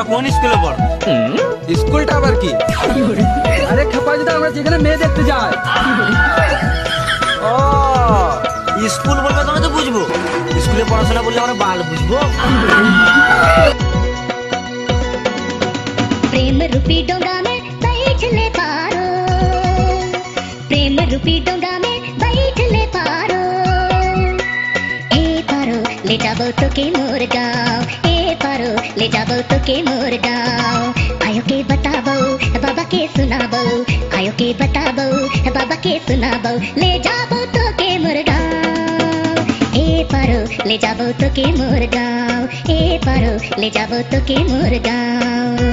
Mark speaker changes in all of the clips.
Speaker 1: কোন স্কুলে পড়ো?
Speaker 2: স্কুলটা আবার কি? আরে খেপাজদা, আমরা যেখানে মেয়ে দেখতে যাই।
Speaker 1: ও স্কুল বলবে তবে তো বুঝবো, স্কুলে পড়াশোনা করলে আমরা বাল বুঝবো।
Speaker 3: प्रेम रूपी डोंगा में बैठ ले पारो, प्रेम रूपी डोंगा में बैठ ले पारो, ए पारो ले जाबो तो के मोर गाँव, ए पारो ले जाबो तो के मोर गाँव, आयो के बताबो बाबा के सुनाबो, आयो के बताबो बाबा के सुनाबो, ले जाबो तो के मोर गाँव, ए पारो ले जाबो तो के मोर गाँव, ए पारो ले जाबो तो के मोर गाँव।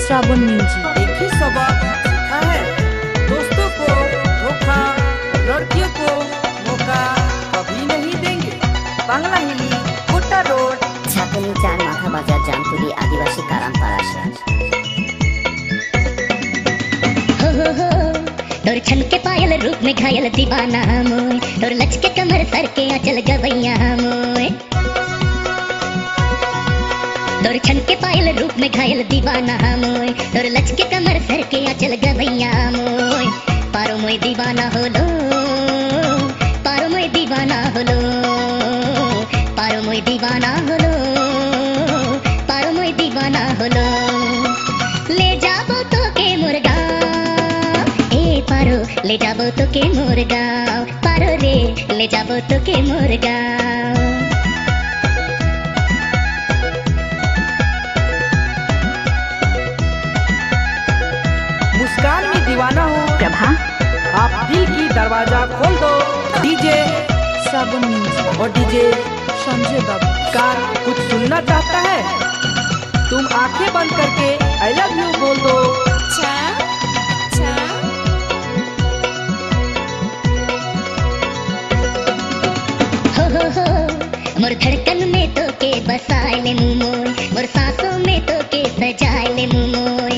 Speaker 4: श्रावण म्यूजिक
Speaker 2: एक ही सबक सीखा है, दोस्तों को धोखा, लड़कियों को मौका कभी नहीं देंगे। बांग्ला हिली कोटा रोड
Speaker 5: ছাতনি চার মাথা বাজার জামতুলি আদিবাসী কারামপাড়া শহর।
Speaker 3: हो तोर छन के पायल रूप में घायल दीवाना मोय, तोर लच के कमर सर के आंचल गवैया मोय, तोर छन के पायल रूप में घायल दीवाना मोय, तोर लच के कमर सर के आंचल गवैया मोय, पारो मोय दीवाना होलो, पारो मोय दीवाना होलो, पारो मोय दीवाना होलो, पारो मोय दीवाना होलो, ले जाबो तो के मुर्गा, ए पारो ले जाबो तो के मुर्गा, पारो रे ले जाबो तो के मुर्गा।
Speaker 2: मुस्कान में दीवाना हो
Speaker 4: प्रभा
Speaker 2: आप दिल की दरवाजा खोल दो। डीजे
Speaker 4: श्रावण म्यूजिक
Speaker 2: और डीजे
Speaker 4: संजय बाबू
Speaker 2: कान कुछ सुनना चाहता है, तुम आंखें बंद करके आई लव यू बोल दो।
Speaker 3: हो मोर धड़कन में तो के बसाए ले मोय, मोर सांसों में तो के सजाए ले मोय,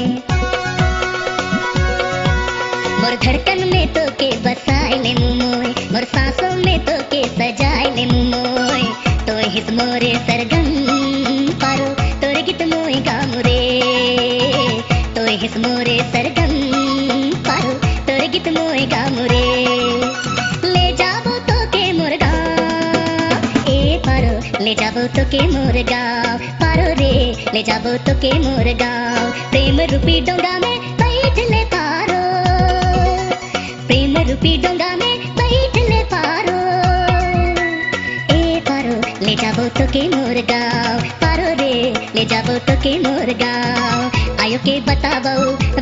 Speaker 3: मोर धड़कन में तो के बसाए ले मोय, मोर सांसों में तो के सजाए ले मोय, तो हित मोरे सरगम पारो तोर गीत मोय गाम रे, तो हित मोरे सरगम पारो तोर गीत मोय गाम रे, ले जाबो तो के मुर्गा, ए पारो ले जाबो तो के मुर्गा, पारो रे ले जाबो तो के मुर्गा, प्रेम रूपी डोंगा में बैठ ले पारो, प्रेम रूपी डोंगा में बैठ ले पारो, ए पारो ले जाबो तो के मुर्गा, पारो रे ले जाबो तो के मुर्गा, आयो के बताबो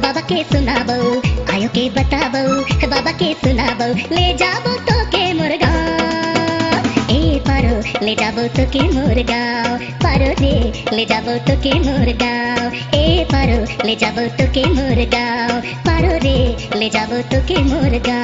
Speaker 3: बाबा के सुनाबो, आयो के बताबो बाबा के सुनाबो, ले जाबो तो के मुर्गा, ए पारो ले जाबो तो के मुर्गा, पारो रे ले जाबो तो के मुर्गा, ए पारो ले जाबो तो के मुर्गा, पारो रे ले जाबो तो के मुर्गा।